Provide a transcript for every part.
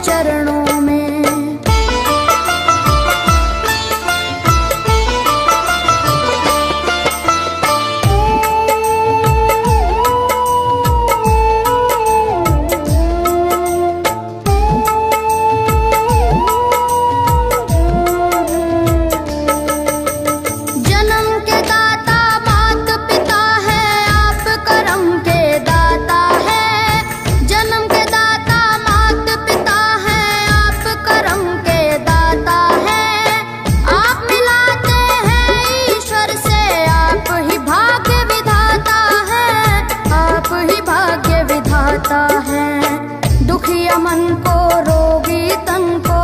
चरणों में। दुखिया मन को रोगी तन को,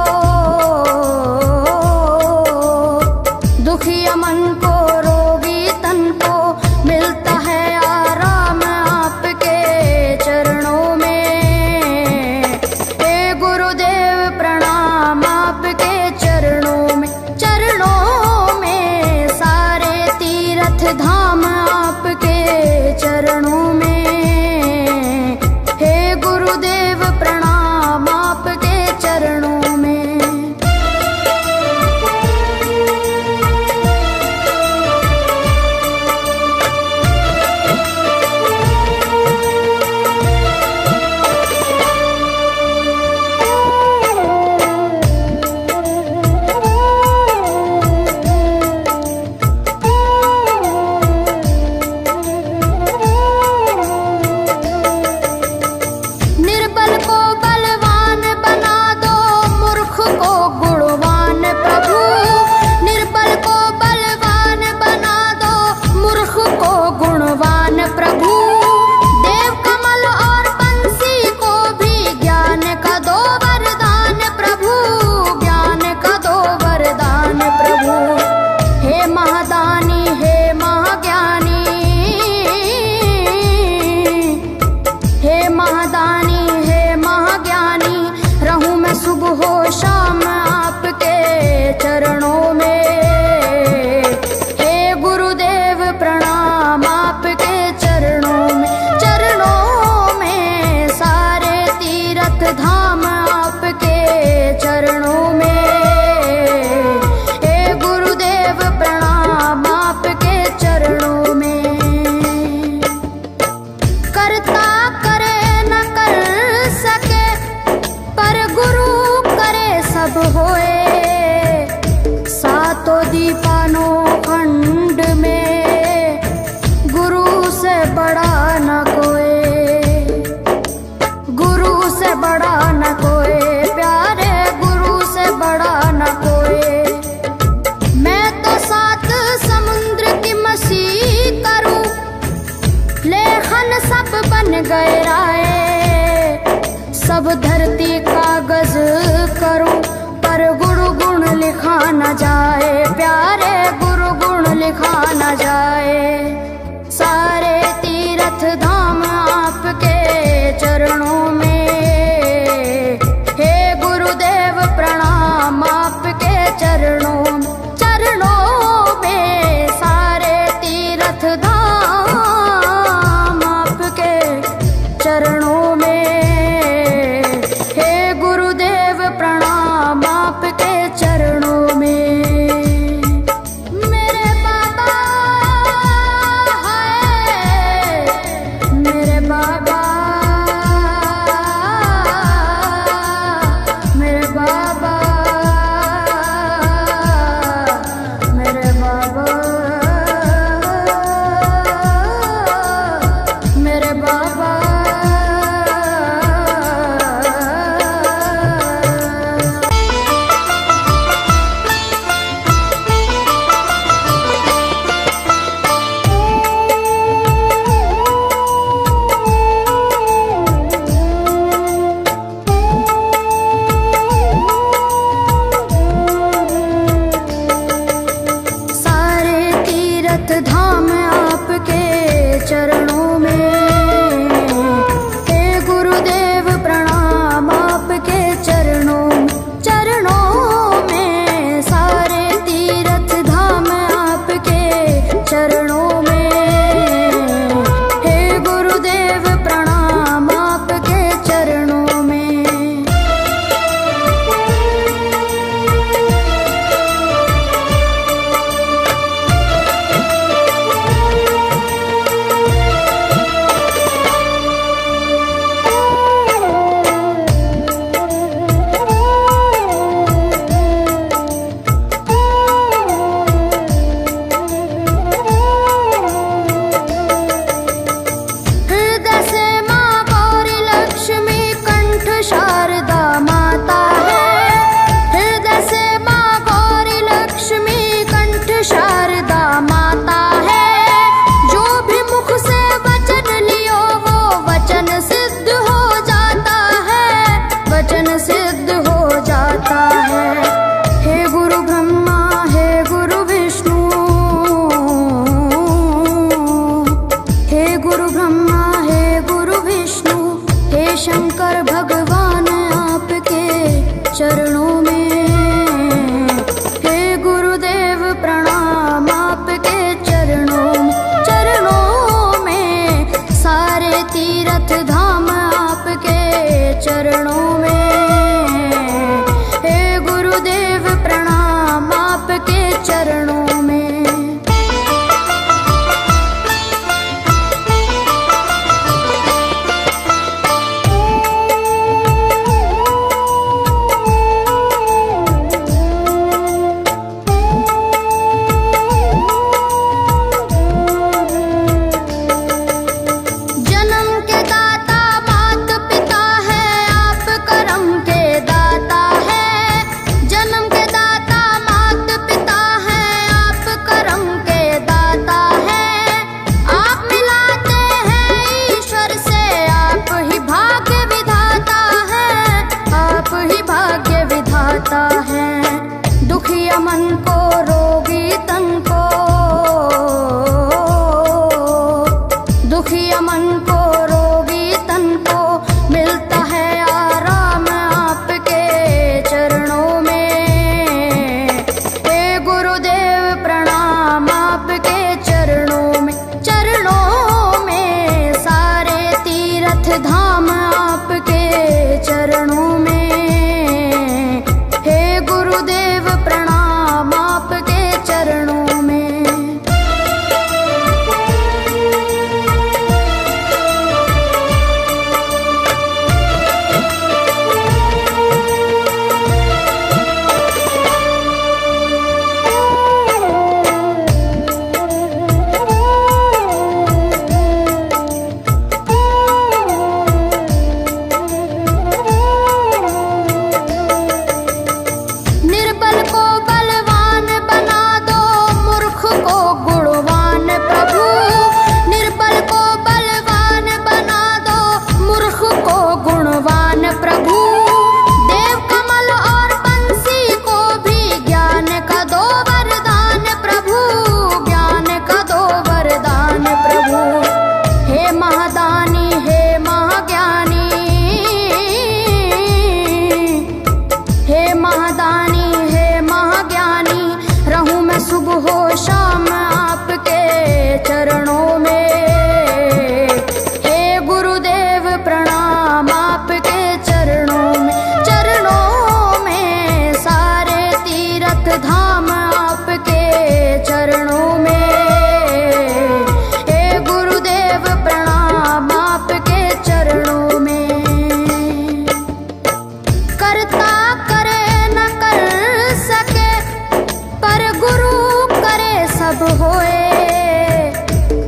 दुखिया मन को रोगी तन को मिलता है आराम आपके चरणों में। हे गुरुदेव प्रणाम आपके चरणों में, चरणों में सारे तीर्थ धाम आपके चरणों में। गुरुदेव प्रणाम आपके चरणों में। सुबह शाम आपके चरणों में। हे गुरुदेव प्रणाम आपके चरणों में, चरणों में सारे तीर्थ धाम आपके चरणों में। हे गुरुदेव प्रणाम आपके चरणों में। करता करे न कर सके पर गुरु सब होए, सातों दीपानों खंड में गुरु से बड़ा न कोई, गुरु से बड़ा न कोई, प्यारे गुरु से बड़ा न कोई। मैं तो सात समुद्र की मसी करूं, लेखन सब बन गए राय, सब धरती कागज करूं पर गुरु गुण लिखा न जाए, प्यारे गुरु गुण लिखा न जाए। सारे तीर्थ धाम आपके चरणों में। हे गुरुदेव प्रणाम आपके चरणों में, चरणों में सारे तीर्थ धाम आपके चरणों में। आपके चरणों में। मेरे बाबा ईश्वर भगवान आपके चरणों में। हे गुरुदेव प्रणाम आपके चरणों में सारे तीर्थ धाम आपके चरणों में। हे गुरुदेव प्रणाम आपके चरणों में। दुखिया मन को रोगी तन को, दुखिया मन को रोगी तन को मिलता है आराम आपके चरणों में। हे गुरुदेव प्रणाम आपके चरणों में सारे तीर्थ धाम आपके चरणों में। सुबह हो शाम आपके चरणों में। हे गुरुदेव प्रणाम आपके चरणों में सारे तीर्थ धाम आपके चरणों में। हे गुरुदेव प्रणाम आपके चरणों में। करता करे न कर सके पर गुरु सब होए।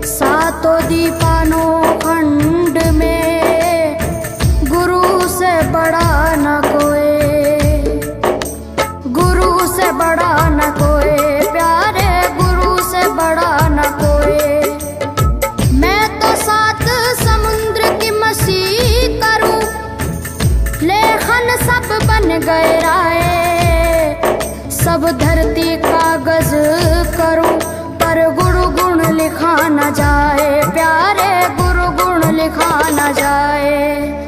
सातों दीपानों खंड में गुरु से बड़ा न कोई, गुरु से बड़ा न कोई प्यारे, गुरु से बड़ा न कोई। मैं तो 7 समुद्र की मसी करूं, लेखन सब बन गए राय। सब धरती कागज करूं पर गुरु गुण लिखा न जाए प्यारे, गुरु गुण लिखा न जाए।